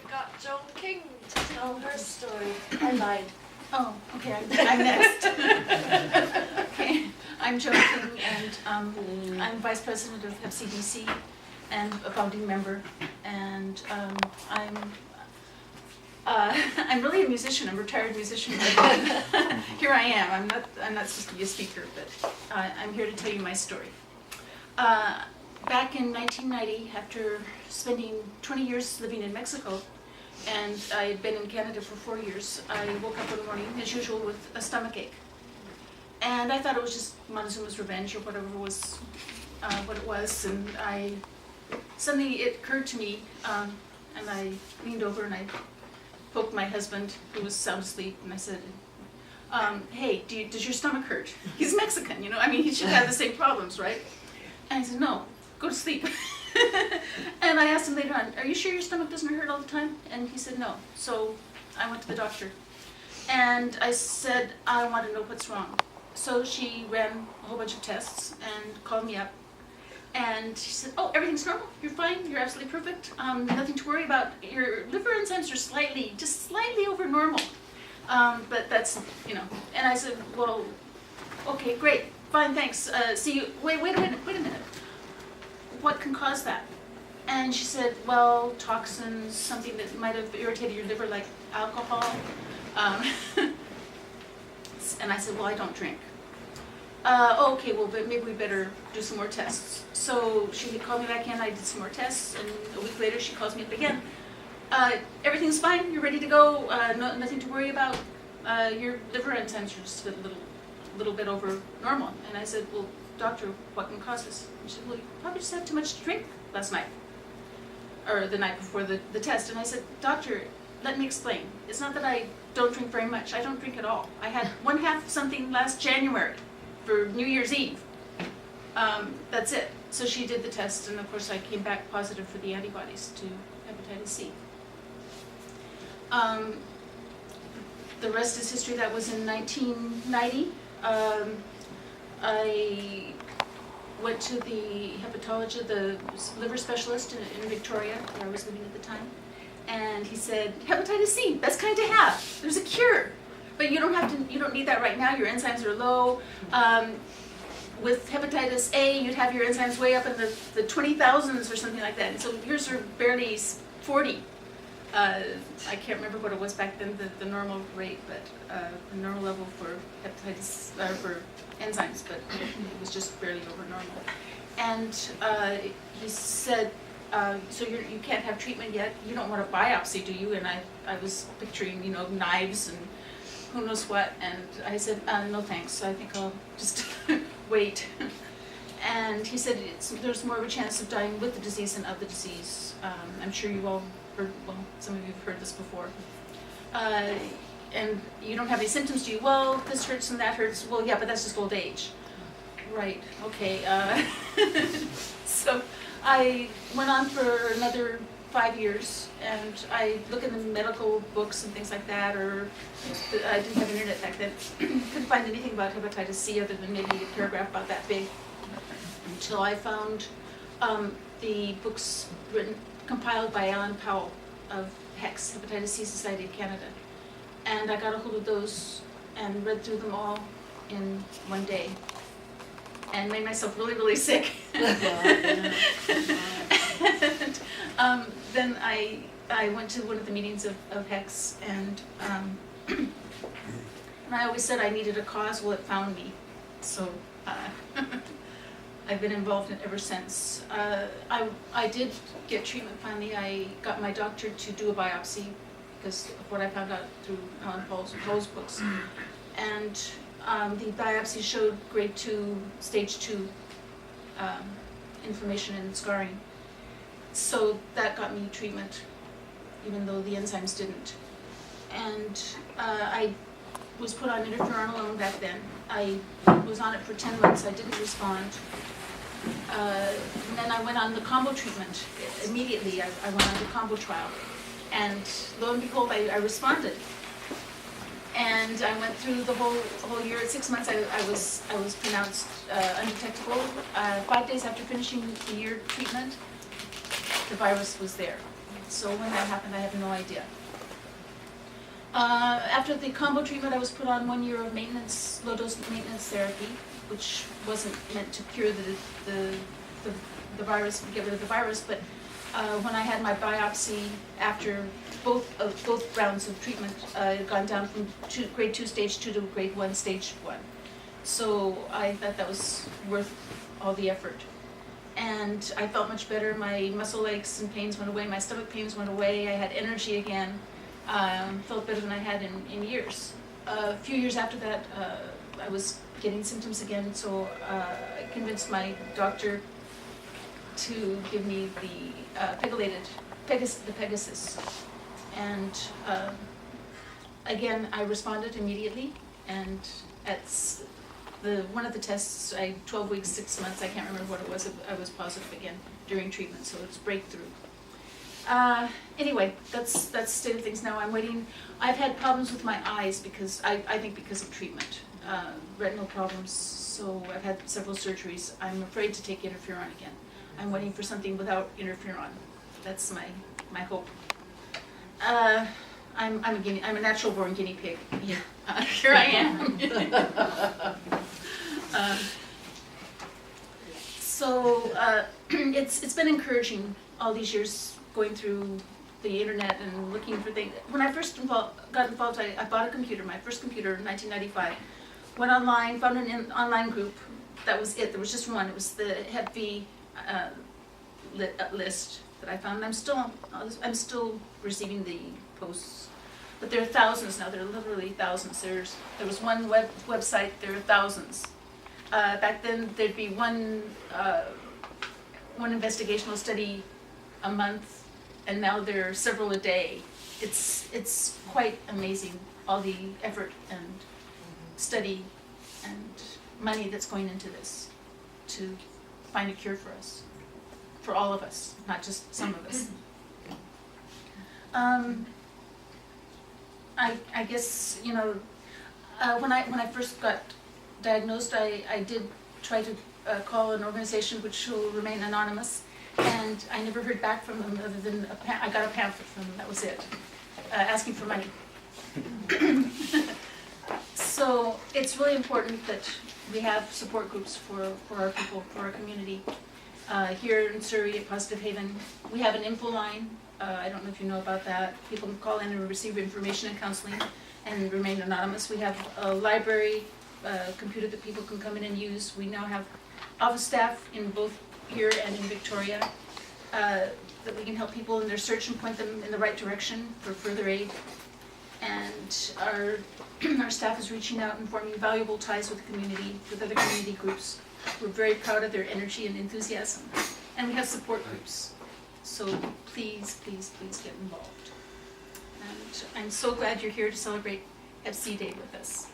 we've got Joan King to tell her story. I lied. Oh, okay, I'm next. Okay, I'm Joan King, and I'm Vice President of HepCDC and a founding member, and I'm really a musician. I'm a retired musician. Here I am. I'm not supposed to be a speaker, but I'm here to tell you my story. Back in 1990, after spending 20 years living in Mexico, and I had been in Canada for 4 years, I woke up one morning, as usual, with a stomach ache. And I thought it was just Montezuma's revenge or whatever was what it was, and suddenly it occurred to me, and I leaned over and I poked my husband, who was sound asleep, and I said, hey, does your stomach hurt? He's Mexican, you know, I mean, he should have the same problems, right? And he said, no, go to sleep. And I asked him later on, are you sure your stomach doesn't hurt all the time? And he said, no. So I went to the doctor. And I said, I want to know what's wrong. So she ran a whole bunch of tests and called me up. And she said, oh, everything's normal. You're fine. You're absolutely perfect. Nothing to worry about. Your liver enzymes are just slightly over normal. But that's, you know. And I said, well, okay, great. Fine, thanks. See you. Wait a minute. What can cause that? And she said, well, toxins, something that might have irritated your liver, like alcohol. And I said, well, I don't drink. Okay, well, but maybe we better do some more tests. So she called me back in, I did some more tests, and a week later she calls me up again. Everything's fine, you're ready to go, nothing to worry about. Your liver enzymes are just a little bit over normal. And I said, well, doctor, what can cause this? And she said, well, you probably just had too much to drink last night, or the night before the test. And I said, doctor, let me explain. It's not that I don't drink very much. I don't drink at all. I had 1/2 something last January for New Year's Eve. That's it. So she did the test, and of course I came back positive for the antibodies to hepatitis C. The rest is history. That was in 1990. I went to the hepatologist, the liver specialist in Victoria, where I was living at the time, and he said, hepatitis C, that's kind to have. There's a cure, but you don't need that right now. Your enzymes are low. With hepatitis A, you'd have your enzymes way up in the 20,000s or something like that. And so yours are barely 40. I can't remember what it was back then, the normal rate, but the normal level for hepatitis, for enzymes, but it was just barely over normal. And he said, so you can't have treatment yet. You don't want a biopsy, do you? And I was picturing, you know, knives and who knows what. And I said, no thanks. I think I'll just wait. And he said, there's more of a chance of dying with the disease than of the disease. I'm sure you all heard, well, some of you have heard this before. And you don't have any symptoms, do you? Well, this hurts and that hurts. Well, yeah, but that's just old age. Right, okay. So I went on for another 5 years, and I look in the medical books and things like that, or I didn't have internet back then. Couldn't find anything about hepatitis C other than maybe a paragraph about that big, until I found the books compiled by Alan Powell of HEX, Hepatitis C Society of Canada. And I got a hold of those and read through them all in one day, and made myself really, really sick. And then I went to one of the meetings of HEX, and I always said I needed a cause. Well, it found me. So I've been involved in it ever since. I did get treatment finally. I got my doctor to do a biopsy because of what I found out through Alan Powell's books. And the biopsy showed grade 2, stage 2 inflammation and scarring. So that got me treatment, even though the enzymes didn't. And I was put on interferon alone back then. I was on it for 10 months. I didn't respond. And then I went on the combo treatment immediately. I went on the combo trial. And lo and behold, I responded. And I went through the whole year. At 6 months, I was pronounced undetectable. 5 days after finishing the year treatment, the virus was there. So when that happened, I have no idea. After the combo treatment, I was put on 1 year of maintenance, low-dose maintenance therapy, which wasn't meant to cure the virus, get rid of the virus, but when I had my biopsy after both rounds of treatment, it had gone down from grade 2 stage 2 to grade 1 stage 1. So I thought that was worth all the effort. And I felt much better. My muscle aches and pains went away, my stomach pains went away, I had energy again. Felt better than I had in years. A few years after that, I was getting symptoms again, so I convinced my doctor to give me the Pegasus. And again, I responded immediately, and at one of the tests, 12 weeks, 6 months, I can't remember what it was, I was positive again during treatment, so it's breakthrough. Anyway, that's the state of things now. I'm waiting. I've had problems with my eyes because, I think because of treatment, retinal problems, so I've had several surgeries. I'm afraid to take interferon again. I'm waiting for something without interferon. That's my hope. I'm a natural born guinea pig. Yeah, here I am. It's been encouraging all these years going through the internet and looking for things. When I first got involved, I bought a computer, my first computer in 1995. Went online, found an online group. That was it. There was just one. It was the Hep B list that I found. I'm still receiving the posts, but there are thousands now. There are literally thousands. There was one website. There are thousands. Back then, there'd be one investigational study a month, and now there are several a day. It's quite amazing, all the effort and study and money that's going into this to find a cure for us, for all of us, not just some of us. I guess, you know, when I first got diagnosed, I did try to call an organization which will remain anonymous, and I never heard back from them other than I got a pamphlet from them, that was it, asking for money. So it's really important that we have support groups for our people, for our community. Here in Surrey at Positive Haven, we have an info line. I don't know if you know about that. People can call in and receive information and counseling and remain anonymous. We have a library computer that people can come in and use. We now have office staff in both here and in Victoria that we can help people in their search and point them in the right direction for further aid. And our staff is reaching out and forming valuable ties with the community, with other community groups. We're very proud of their energy and enthusiasm. And we have support groups. So please, please, please get involved. And I'm so glad you're here to celebrate FC Day with us.